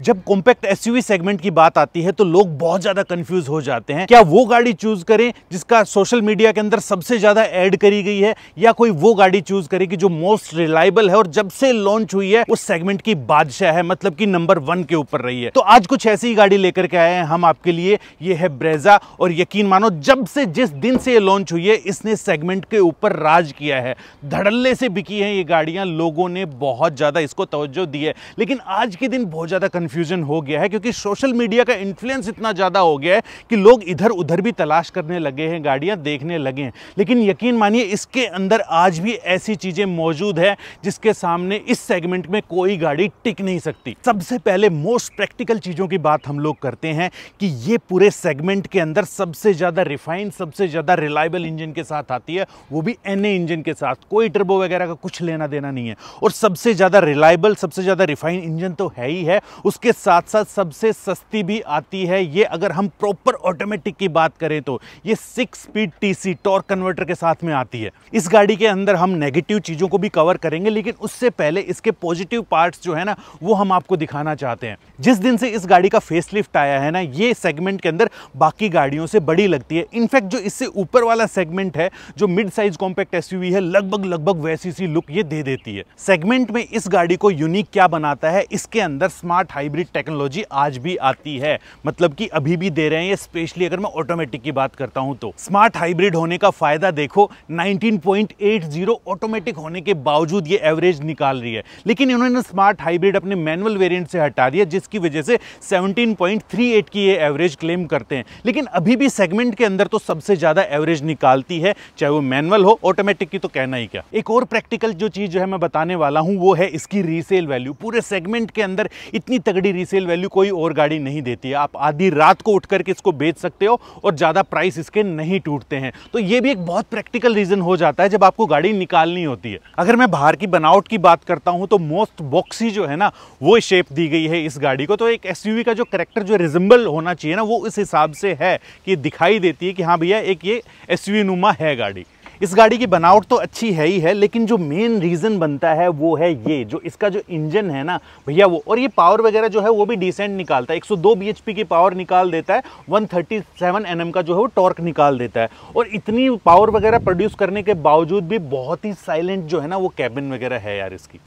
जब compact SUV segment की बात आती है तो लोग बहुत ज्यादा कंफ्यूज हो जाते हैं। क्या वो गाड़ी चूज करें जिसका सोशल मीडिया के अंदर सबसे ज्यादा ऐड करी गई है, या कोई वो गाड़ी चूज करें कि जो मोस्ट रिलायबल है और जब से लॉन्च हुई है उस सेगमेंट की बादशाह है, मतलब कि नंबर 1 के ऊपर रही है। तो आज कुछ ऐसी ही गाड़ी लेकर के आए हैं हम आपके लिए। ये है ब्रेजा, और यकीन मानो जब से जिस दिन से ये लॉन्च हुई है इसने सेगमेंट के ऊपर राज किया है। धड़ल्ले से बिकी हैं ये गाड़ियां, लोगों ने बहुत ज्यादा इसको तवज्जो दी है। लेकिन आज के दिन बहुत ज्यादा कंफ्यूजन हो गया है क्योंकि सोशल मीडिया का इन्फ्लुएंस इतना ज्यादा हो गया है कि लोग इधर उधर भी तलाश करने लगे हैं, गाड़ियां देखने लगे हैं। लेकिन यकीन मानिए इसके अंदर आज भी ऐसी चीजें मौजूद है जिसके सामने इस सेगमेंट में कोई गाड़ी टिक नहीं सकती। सबसे पहले मोस्ट प्रैक्टिकल चीजों की बात हम लोग करते हैं कि ये पूरे सेगमेंट के अंदर सबसे ज्यादा रिफाइन, सबसे ज्यादा रिलायबल इंजन के साथ आती है, वो भी एनए इंजन के साथ। कोई टर्बो वगैरह का कुछ लेना देना नहीं है। और सबसे ज्यादा रिलायबल, सबसे ज्यादा रिफाइन इंजन तो है ही है, उसके साथ साथ सबसे सस्ती भी आती है ये। अगर हम प्रॉपर ऑटोमेटिक की बात करें तो ये 6 स्पीड टीसी टॉर्क कन्वर्टर के साथ में आती है। इस गाड़ी के अंदर हम नेगेटिव चीजों को भी कवर करेंगे, लेकिन उससे पहले इसके पॉजिटिव पार्ट्स जो है ना वो हम आपको दिखाना चाहते हैं। जिस दिन से इस गाड़ी का फेसलिफ्ट आया है ना, ये सेगमेंट के अंदर बाकी गाड़ियों से बड़ी लगती है। इनफैक्ट जो इससे ऊपर वाला सेगमेंट है, जो मिड साइज कॉम्पैक्ट एसयूवी है, लगभग वैसी सी लुक ये दे देती है। सेगमेंट में इस गाड़ी को यूनिक क्या बनाता है, इसके अंदर स्मार्ट हाइब्रिड टेक्नोलॉजी आज भी आती है, मतलब कि अभी भी दे रहे हैं। स्पेशली अगर मैं ऑटोमेटिक की बात करता हूं तो स्मार्ट हाइब्रिड होने का फायदा देखो, 19.80 ऑटोमेटिक होने के बावजूद ये एवरेज निकाल रही है। लेकिन इन्होंने स्मार्ट हाइब्रिड अपने मैनुअल वेरिएंट से हटा दिया, जिसकी वजह से 17.38 की ये एवरेज क्लेम करते हैं। लेकिन अभी भी सेगमेंट के अंदर तो सबसे ज्यादा एवरेज निकालती है, चाहे वो मैनुअल हो, ऑटोमेटिक की तो कहना ही क्या। एक और प्रैक्टिकल जो चीज जो है मैं बताने वाला हूं वो है इसकी रीसेल वैल्यू। पूरे सेगमेंट के अंदर इतनी तगड़ी रीसेल वैल्यू कोई और गाड़ी नहीं देती है। आप आधी रात को उठ करके इसको बेच सकते हो और ज्यादा प्राइस इसके नहीं टूटते हैं। तो ये भी एक बहुत प्रैक्टिकल रीजन हो जाता है जब आपको गाड़ी निकालनी होती है। अगर मैं बाहर की बनावट की बात करता हूं तो मोस्ट बॉक्सी जो है ना वो शेप दी गई है इस गाड़ी को। तो एक एसयूवी का जो कैरेक्टर जो रिजेंबल होना चाहिए ना वो इस हिसाब से है कि दिखाई देती है कि हाँ भैया एक ये एसयूवी नुमा है गाड़ी। इस गाड़ी की बनावट तो अच्छी है ही है, लेकिन जो मेन रीजन बनता है वो है ये जो इसका जो इंजन है ना भैया वो। और ये पावर वगैरह जो है वो भी डिसेंट निकालता है। 102 bhp की पावर निकाल देता है, 137 Nm का जो है वो टॉर्क निकाल देता है। और इतनी पावर वगैरह प्रोड्यूस करने के बावजूद भी बहुत ही साइलेंट जो है ना वो कैबिन वगैरह है यार इसकी।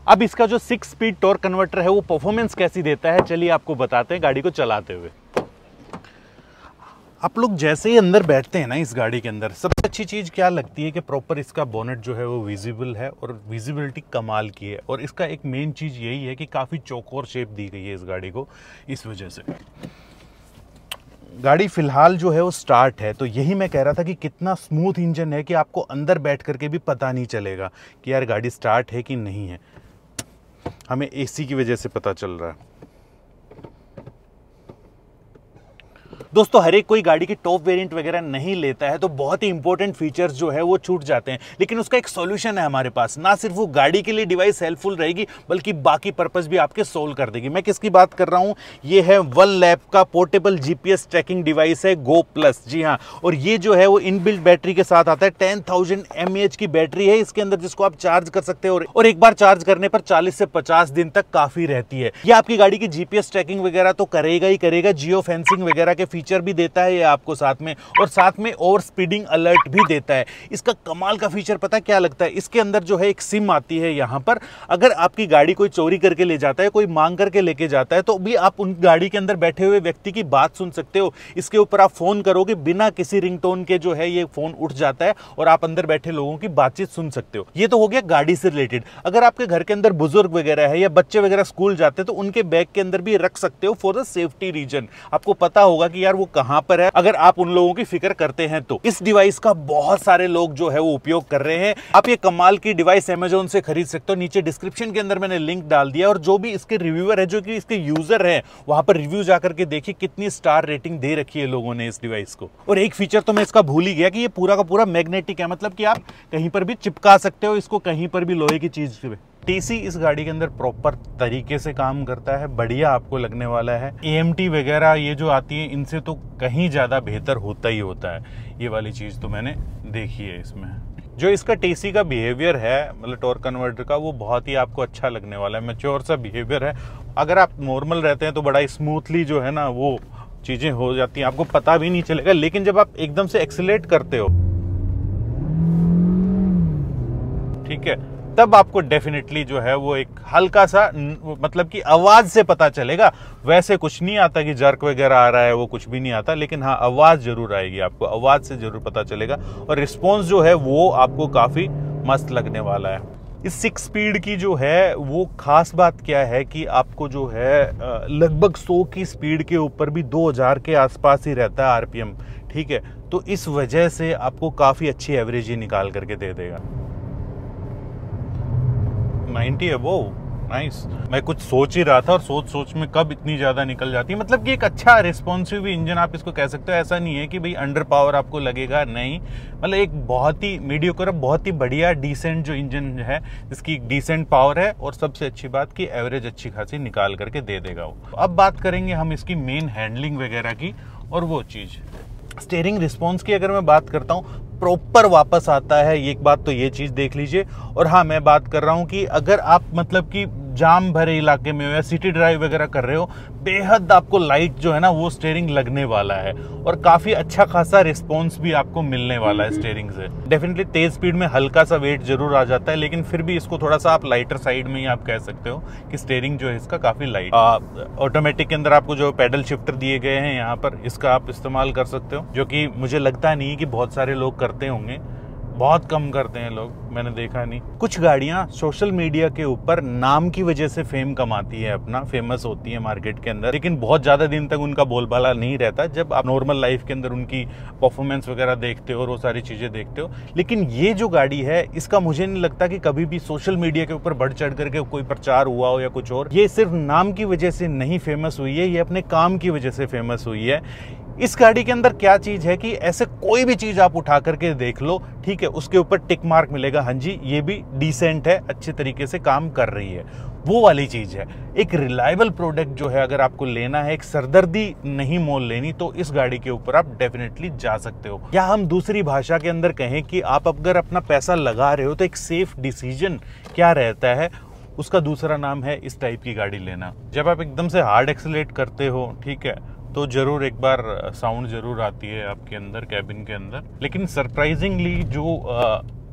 अब इसका जो 6 स्पीड टॉर्क कन्वर्टर है वो परफॉर्मेंस कैसी देता है, चलिए आपको बताते हैं गाड़ी को चलाते हुए। आप लोग जैसे ही अंदर बैठते हैं ना इस गाड़ी के अंदर, सबसे अच्छी चीज़ क्या लगती है कि प्रॉपर इसका बोनेट जो है वो विजिबल है और विजिबिलिटी कमाल की है। और इसका एक मेन चीज़ यही है कि काफ़ी चौकोर शेप दी गई है इस गाड़ी को। इस वजह से गाड़ी फिलहाल जो है वो स्टार्ट है, तो यही मैं कह रहा था कि कितना स्मूथ इंजन है कि आपको अंदर बैठ करके भी पता नहीं चलेगा कि यार गाड़ी स्टार्ट है कि नहीं है। हमें एसी की वजह से पता चल रहा है। दोस्तों हर एक कोई गाड़ी की टॉप वेरिएंट वगैरह नहीं लेता है तो बहुत ही इंपॉर्टेंट फीचर्स जो है वो छूट जाते हैं। लेकिन उसका एक सॉल्यूशन है हमारे पास। ना सिर्फ वो गाड़ी के लिए डिवाइस हेल्पफुल रहेगी बल्कि बाकी पर्पस भी आपके सोल्व कर देगी। मैं किसकी बात कर रहा हूँ, ये है वन लैब का पोर्टेबल जीपीएस ट्रैकिंग डिवाइस है गो प्लस। जी हाँ, और ये जो है वो इनबिल्ट बैटरी के साथ आता है। 10,000 mAh की बैटरी है इसके अंदर जिसको आप चार्ज कर सकते हो और एक बार चार्ज करने पर 40 से 50 दिन तक काफी रहती है। ये आपकी गाड़ी की जीपीएस ट्रैकिंग वगैरह तो करेगा ही करेगा, जियो फेंसिंग वगैरह के फीचर भी देता है ये आपको साथ में, और साथ में ओवर स्पीडिंग अलर्ट भी देता है। इसका कमाल का फीचर पता क्या लगता है, इसके अंदर जो है एक सिम आती है यहाँ पर। अगर आपकी गाड़ी कोई चोरी करके ले जाता है, कोई मांग करके लेके जाता है, तो भी आप उन गाड़ी के अंदर बैठे हुए व्यक्ति की बात सुन सकते हो। इसके ऊपर आप फोन करोगे, बिना किसी रिंगटोन के जो है ये फोन उठ जाता है और आप अंदर बैठे लोगों की बातचीत सुन सकते हो। ये तो हो गया गाड़ी से रिलेटेड। अगर आपके घर के अंदर बुजुर्ग वगैरह है या बच्चे वगैरह स्कूल जाते हैं तो उनके बैग के अंदर भी रख सकते हो फॉर द सेफ्टी रीजन। आपको पता होगा कि यार वो कहां पर है, अगर आप उन लोगों की फिक्र करते हैं तो। इस डिवाइस का बहुत सारे लोग जो है वो उपयोग कर रहे हैं। आप ये कमाल की डिवाइस अमेज़न से खरीद सकते हो। नीचे डिस्क्रिप्शन के अंदर मैंने लिंक डाल दिया, और जो भी इसके रिव्यूअर है, जो कि इसके यूजर है, वहां पर रिव्यू जाकर के देखिए कितनी स्टार रेटिंग दे रखी है लोगों ने इस डिवाइस को। और एक फीचर तो मैं इसका भूल ही गया कि ये पूरा का पूरा मैग्नेटिक है, मतलब कि आप कहीं पर भी चिपका सकते हो इसको, कहीं पर भी लोहे की चीज पे। टीसी इस गाड़ी के अंदर प्रॉपर तरीके से काम करता है, बढ़िया आपको लगने वाला है। एएमटी वगैरह ये जो आती है इनसे तो कहीं ज़्यादा बेहतर होता ही होता है। ये वाली चीज़ तो मैंने देखी है इसमें। जो इसका टीसी का बिहेवियर है, मतलब टॉर्क कन्वर्टर का, वो बहुत ही आपको अच्छा लगने वाला है। मैच्योर सा बिहेवियर है। अगर आप नॉर्मल रहते हैं तो बड़ा स्मूथली जो है ना वो चीज़ें हो जाती हैं, आपको पता भी नहीं चलेगा। लेकिन जब आप एकदम से एक्सीलरेट करते हो, ठीक है, तब आपको डेफिनेटली जो है वो एक हल्का सा मतलब कि आवाज से पता चलेगा। वैसे कुछ नहीं आता कि जर्क वगैरह आ रहा है, वो कुछ भी नहीं आता, लेकिन हाँ आवाज जरूर आएगी, आपको आवाज से जरूर पता चलेगा। और रिस्पॉन्स जो है वो आपको काफी मस्त लगने वाला है। इस 6 स्पीड की जो है वो खास बात क्या है कि आपको जो है लगभग 100 की स्पीड के ऊपर भी 2000 के आसपास ही रहता है आरपीएम, ठीक है। तो इस वजह से आपको काफी अच्छी एवरेज ही निकाल करके दे देगा। 90 अबोव, नाइस। मैं कुछ सोच ही रहा था और सोच में कब इतनी ज्यादा निकल जाती है। मतलब कि एक अच्छा रिस्पॉन्सिव इंजन आप इसको कह सकते हो। ऐसा नहीं है कि भाई अंडर पावर आपको लगेगा, नहीं, मतलब एक बहुत ही मीडियोकर, बहुत ही बढ़िया डिसेंट जो इंजन है, जिसकी डिसेंट पावर है और सबसे अच्छी बात की एवरेज अच्छी खासी निकाल करके दे देगा वो। अब बात करेंगे हम इसकी मेन हैंडलिंग वगैरह की, और वो चीज स्टीयरिंग रिस्पॉन्स की अगर मैं बात करता हूँ, प्रॉपर वापस आता है, एक बात तो ये चीज देख लीजिए। और हाँ, मैं बात कर रहा हूँ कि अगर आप मतलब कि जाम भरे इलाके में हो या सिटी ड्राइव वगैरह कर रहे हो, बेहद आपको लाइट जो है ना वो स्टीयरिंग लगने वाला है और काफी अच्छा खासा रिस्पॉन्स भी आपको मिलने वाला है स्टीयरिंग से। डेफिनेटली तेज स्पीड में हल्का सा वेट जरूर आ जाता है, लेकिन फिर भी इसको थोड़ा सा आप लाइटर साइड में ही आप कह सकते हो कि स्टीयरिंग जो है इसका काफी लाइट। ऑटोमेटिक के अंदर आपको जो पेडल शिफ्टर दिए गए हैं यहाँ पर, इसका आप इस्तेमाल कर सकते हो, जो कि मुझे लगता नहीं कि बहुत सारे लोग करते होंगे, बहुत कम करते हैं लोग, मैंने देखा नहीं। कुछ गाड़ियां सोशल मीडिया के ऊपर नाम की वजह से फेम कमाती है, अपना फेमस होती है मार्केट के अंदर, लेकिन बहुत ज्यादा दिन तक उनका बोलबाला नहीं रहता जब आप नॉर्मल लाइफ के अंदर उनकी परफॉर्मेंस वगैरह देखते हो और वो सारी चीजें देखते हो। लेकिन ये जो गाड़ी है, इसका मुझे नहीं लगता कि कभी भी सोशल मीडिया के ऊपर बढ़ चढ़ करके कोई प्रचार हुआ हो या कुछ और। ये सिर्फ नाम की वजह से नहीं फेमस हुई है, ये अपने काम की वजह से फेमस हुई है। इस गाड़ी के अंदर क्या चीज है कि ऐसे कोई भी चीज आप उठा करके देख लो, ठीक है, उसके ऊपर टिक मार्क मिलेगा, हाँ जी ये भी डिसेंट है, अच्छे तरीके से काम कर रही है, वो वाली चीज है। एक रिलायबल प्रोडक्ट जो है, अगर आपको लेना है, एक सरदर्दी नहीं मोल लेनी, तो इस गाड़ी के ऊपर आप डेफिनेटली जा सकते हो। या हम दूसरी भाषा के अंदर कहें कि आप अगर अपना पैसा लगा रहे हो तो एक सेफ डिसीजन क्या रहता है, उसका दूसरा नाम है इस टाइप की गाड़ी लेना। जब आप एकदम से हार्ड एक्सेलरेट करते हो, ठीक है, तो जरूर एक बार साउंड जरूर आती है आपके अंदर, कैबिन के अंदर। लेकिन सरप्राइजिंगली जो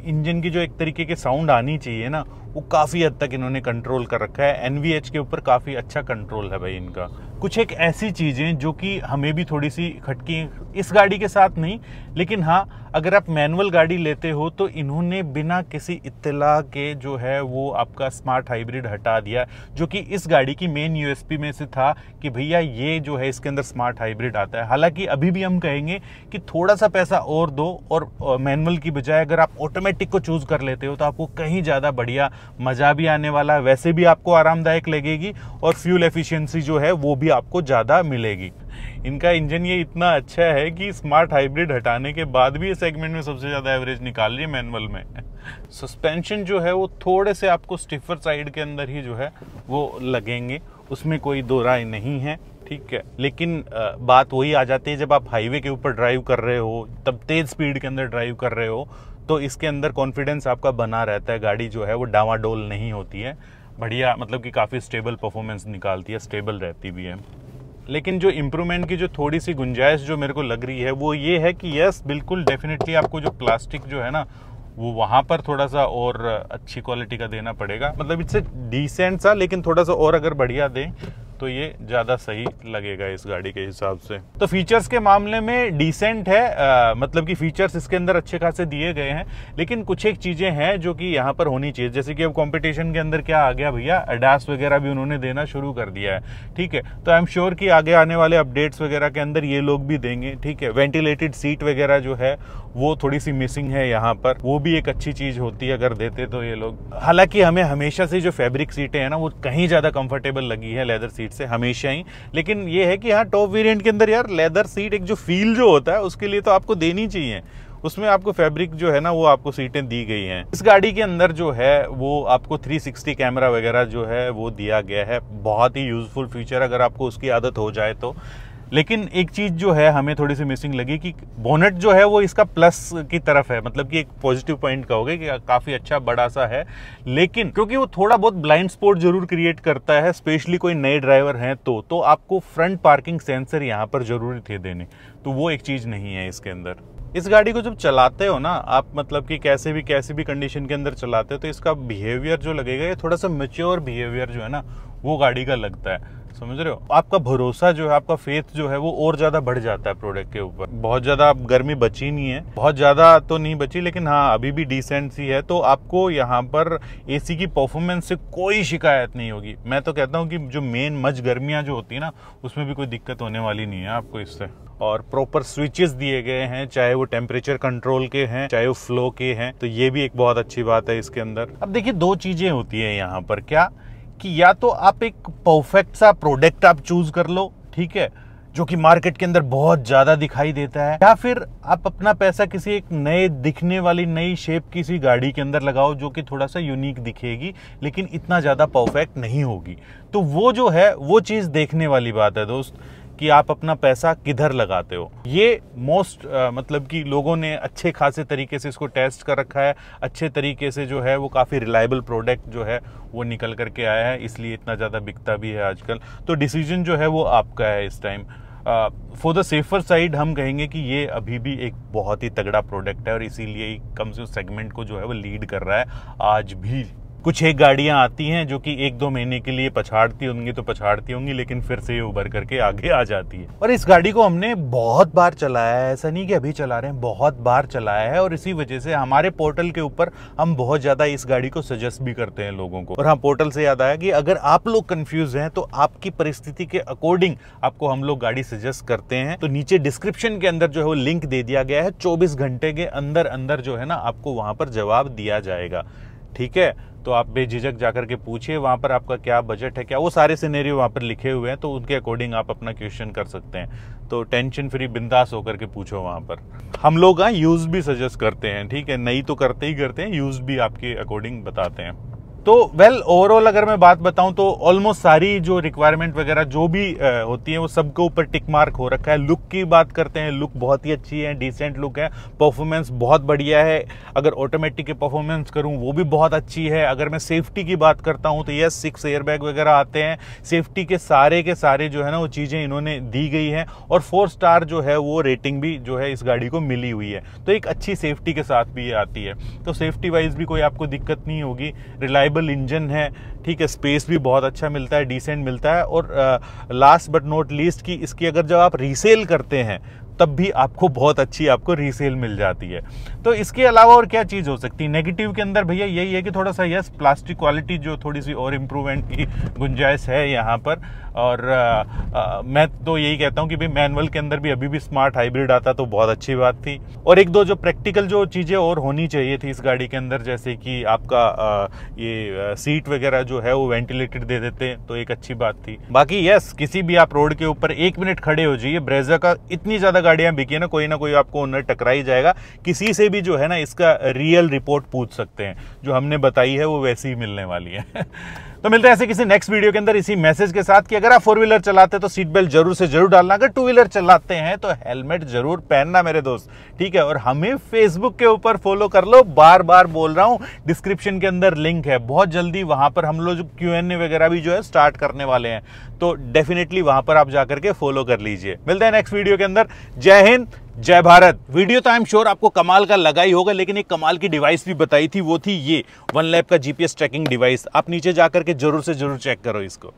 इंजन की जो एक तरीके की साउंड आनी चाहिए ना, वो काफी हद तक इन्होंने कंट्रोल कर रखा है। एनवीएच के ऊपर काफी अच्छा कंट्रोल है भाई इनका। कुछ एक ऐसी चीजें जो कि हमें भी थोड़ी सी खटकी, इस गाड़ी के साथ नहीं, लेकिन हाँ अगर आप मैनुअल गाड़ी लेते हो तो इन्होंने बिना किसी इत्तला के जो है वो आपका स्मार्ट हाइब्रिड हटा दिया, जो कि इस गाड़ी की मेन यूएसपी में से था कि भैया ये जो है इसके अंदर स्मार्ट हाइब्रिड आता है। हालांकि अभी भी हम कहेंगे कि थोड़ा सा पैसा और दो और मैनुअल की बजाय अगर आप ऑटोमेटिक को चूज कर लेते हो तो आपको कहीं ज्यादा बढ़िया मजा भी आने वाला है, वैसे भी आपको आरामदायक लगेगी और फ्यूल एफिशिएंसी जो है वो भी आपको ज्यादा मिलेगी। इनका इंजन ये इतना अच्छा है कि स्मार्ट हाइब्रिड हटाने के बाद भी ये सेगमेंट में सबसे ज्यादा एवरेज निकाल रही है मैनुअल में। सस्पेंशन जो है वो थोड़े से आपको स्टिफर साइड के अंदर ही जो है वो लगेंगे, उसमें कोई दो राय नहीं है, ठीक है। लेकिन बात वही आ जाती है जब आप हाईवे के ऊपर ड्राइव कर रहे हो, तब तेज स्पीड के अंदर ड्राइव कर रहे हो, तो इसके अंदर कॉन्फिडेंस आपका बना रहता है, गाड़ी जो है वो डावाडोल नहीं होती है, बढ़िया, मतलब कि काफ़ी स्टेबल परफॉर्मेंस निकालती है, स्टेबल रहती भी है। लेकिन जो इम्प्रूवमेंट की जो थोड़ी सी गुंजाइश जो मेरे को लग रही है वो ये है कि यस बिल्कुल डेफिनेटली आपको जो प्लास्टिक जो है ना वो वहाँ पर थोड़ा सा और अच्छी क्वालिटी का देना पड़ेगा। मतलब इससे डिसेंट सा, लेकिन थोड़ा सा और अगर बढ़िया दें तो ये ज़्यादा सही लगेगा इस गाड़ी के हिसाब से। तो फीचर्स के मामले में डिसेंट है, मतलब कि फीचर्स इसके अंदर अच्छे खासे दिए गए हैं, लेकिन कुछ एक चीज़ें हैं जो कि यहाँ पर होनी चाहिए। जैसे कि अब कंपटीशन के अंदर क्या आ गया भैया, अडास वगैरह भी उन्होंने देना शुरू कर दिया है, ठीक है। तो आई एम श्योर कि आगे आने वाले अपडेट्स वगैरह के अंदर ये लोग भी देंगे, ठीक है। वेंटिलेटेड सीट वगैरह जो है वो थोड़ी सी मिसिंग है यहाँ पर, वो भी एक अच्छी चीज़ होती है अगर देते तो ये लोग। हालांकि हमें हमेशा से जो फैब्रिक सीटें हैं ना वो कहीं ज़्यादा कंफर्टेबल लगी है लेदर सीट से हमेशा ही, लेकिन ये है कि हाँ टॉप वेरिएंट के अंदर यार लेदर सीट एक जो फील जो होता है उसके लिए तो आपको देनी चाहिए, उसमें आपको फैब्रिक जो है ना वो आपको सीटें दी गई हैं। इस गाड़ी के अंदर जो है वो आपको 360 कैमरा वगैरह जो है वो दिया गया है, बहुत ही यूजफुल फीचर अगर आपको उसकी आदत हो जाए तो। लेकिन एक चीज जो है हमें थोड़ी सी मिसिंग लगी कि बोनेट जो है वो इसका प्लस की तरफ है, मतलब कि एक पॉजिटिव पॉइंट कहोगे कि काफी अच्छा बड़ा सा है, लेकिन क्योंकि वो थोड़ा बहुत ब्लाइंड स्पॉट जरूर क्रिएट करता है, स्पेशली कोई नए ड्राइवर हैं तो आपको फ्रंट पार्किंग सेंसर यहाँ पर जरूरी थे देने, तो वो एक चीज नहीं है इसके अंदर। इस गाड़ी को जब चलाते हो ना आप, मतलब कि कैसे भी कंडीशन के अंदर चलाते हो, तो इसका बिहेवियर जो लगेगा ये थोड़ा सा मैच्योर बिहेवियर जो है ना वो गाड़ी का लगता है, समझ रहे हो। आपका भरोसा जो है, आपका फेथ जो है वो और ज्यादा बढ़ जाता है प्रोडक्ट के ऊपर। बहुत ज्यादा गर्मी बची नहीं है, बहुत ज्यादा तो नहीं बची, लेकिन हाँ अभी भी डिसेंट सी है, तो आपको यहाँ पर एसी की परफॉर्मेंस से कोई शिकायत नहीं होगी। मैं तो कहता हूँ कि जो मेन मज गर्मियाँ जो होती है ना उसमें भी कोई दिक्कत होने वाली नहीं है आपको इससे। और प्रॉपर स्विचेस दिए गए हैं, चाहे वो टेम्परेचर कंट्रोल के हैं चाहे वो फ्लो के हैं, तो ये भी एक बहुत अच्छी बात है इसके अंदर। अब देखिए दो चीजें होती है यहाँ पर, क्या कि या तो आप एक परफेक्ट सा प्रोडक्ट आप चूज कर लो, ठीक है, जो कि मार्केट के अंदर बहुत ज्यादा दिखाई देता है, या फिर आप अपना पैसा किसी एक नए दिखने वाली नई शेप की सी गाड़ी के अंदर लगाओ जो कि थोड़ा सा यूनिक दिखेगी लेकिन इतना ज्यादा परफेक्ट नहीं होगी। तो वो जो है वो चीज देखने वाली बात है दोस्त, कि आप अपना पैसा किधर लगाते हो। ये मोस्ट मतलब कि लोगों ने अच्छे खासे तरीके से इसको टेस्ट कर रखा है, अच्छे तरीके से जो है वो काफ़ी रिलायबल प्रोडक्ट जो है वो निकल करके आया है, इसलिए इतना ज़्यादा बिकता भी है आजकल। तो डिसीजन जो है वो आपका है इस time. For the safer side हम कहेंगे कि ये अभी भी एक बहुत ही तगड़ा प्रोडक्ट है और इसीलिए कम से सेगमेंट को जो है वो लीड कर रहा है आज भी। कुछ एक गाड़ियां आती हैं जो कि 1-2 महीने के लिए पछाड़ती होंगी तो पछाड़ती होंगी, लेकिन फिर से ये उभर करके आगे आ जाती है। और इस गाड़ी को हमने बहुत बार चलाया है, ऐसा नहीं कि अभी चला रहे हैं, बहुत बार चलाया है, और इसी वजह से हमारे पोर्टल के ऊपर हम बहुत ज्यादा इस गाड़ी को सजेस्ट भी करते हैं लोगों को। और हाँ, पोर्टल से याद आया कि अगर आप लोग कंफ्यूज हैं तो आपकी परिस्थिति के अकॉर्डिंग आपको हम लोग गाड़ी सजेस्ट करते हैं, तो नीचे डिस्क्रिप्शन के अंदर जो है वो लिंक दे दिया गया है। 24 घंटे के अंदर अंदर जो है ना आपको वहां पर जवाब दिया जाएगा, ठीक है। तो आप बेझिझक जाकर के पूछिए वहां पर आपका क्या बजट है, क्या वो सारे सिनेरियो वहां पर लिखे हुए हैं, तो उनके अकॉर्डिंग आप अपना क्वेश्चन कर सकते हैं। तो टेंशन फ्री बिंदास होकर के पूछो वहां पर। हम लोग यूज भी सजेस्ट करते हैं, ठीक है, नहीं तो करते ही करते हैं, यूज भी आपके अकॉर्डिंग बताते हैं। तो ओवरऑल अगर मैं बात बताऊं तो ऑलमोस्ट सारी जो रिक्वायरमेंट वगैरह जो भी होती है वो सबके ऊपर टिक मार्क हो रखा है। लुक की बात करते हैं, लुक बहुत ही अच्छी है, डिसेंट लुक है, परफॉर्मेंस बहुत बढ़िया है। अगर ऑटोमेटिक की परफॉर्मेंस करूं वो भी बहुत अच्छी है। अगर मैं सेफ्टी की बात करता हूं तो ये 6 एयरबैग वगैरह आते हैं, सेफ्टी के सारे जो है ना वो चीजें इन्होंने दी गई है, और 4 स्टार जो है वो रेटिंग भी जो है इस गाड़ी को मिली हुई है, तो एक अच्छी सेफ्टी के साथ भी ये आती है। तो सेफ्टी वाइज भी कोई आपको दिक्कत नहीं होगी। रिलायबल इंजन है, ठीक है, स्पेस भी बहुत अच्छा मिलता है, डिसेंट मिलता है, और लास्ट बट नॉट लीस्ट की इसकी अगर जब आप रीसेल करते हैं तब भी आपको बहुत अच्छी आपको रीसेल मिल जाती है। तो इसके अलावा और क्या चीज़ हो सकती है नेगेटिव के अंदर भैया, यही है कि थोड़ा सा यस प्लास्टिक क्वालिटी जो थोड़ी सी और इम्प्रूवमेंट की गुंजाइश है यहाँ पर। और मैं तो यही कहता हूँ कि भाई मैनुअल के अंदर भी अभी भी स्मार्ट हाइब्रिड आता तो बहुत अच्छी बात थी। और एक दो जो प्रैक्टिकल जो चीज़ें और होनी चाहिए थी इस गाड़ी के अंदर, जैसे कि आपका ये सीट वगैरह जो है वो वेंटिलेटेड दे देते तो एक अच्छी बात थी। बाकी यस, किसी भी आप रोड के ऊपर 1 मिनट खड़े हो जाइए, ब्रेजा का इतनी ज़्यादा गाड़ियां बिकी है ना, कोई ना कोई आपको ओनर टकरा ही जाएगा। किसी से भी जो है ना इसका रियल रिपोर्ट पूछ सकते हैं, जो हमने बताई है वो वैसी ही मिलने वाली है। तो मिलते हैं ऐसे किसी नेक्स्ट वीडियो के अंदर इसी मैसेज के साथ कि अगर आप 4 व्हीलर चलाते हैं तो सीट बेल्ट जरूर से जरूर डालना, अगर 2 व्हीलर चलाते हैं तो हेलमेट जरूर पहनना मेरे दोस्त, ठीक है। और हमें फेसबुक के ऊपर फॉलो कर लो, बार बार बोल रहा हूं, डिस्क्रिप्शन के अंदर लिंक है, बहुत जल्दी वहां पर हम लोग Q&A वगैरह भी जो है स्टार्ट करने वाले हैं, तो डेफिनेटली वहां पर आप जाकर के फॉलो कर लीजिए। मिलते हैं नेक्स्ट वीडियो के अंदर। जय हिंद, जय भारत। वीडियो तो आई एम श्योर आपको कमाल का लगा ही होगा, लेकिन एक कमाल की डिवाइस भी बताई थी, वो थी ये OneLab का GPS ट्रैकिंग डिवाइस। आप नीचे जाकर के जरूर से जरूर चेक करो इसको।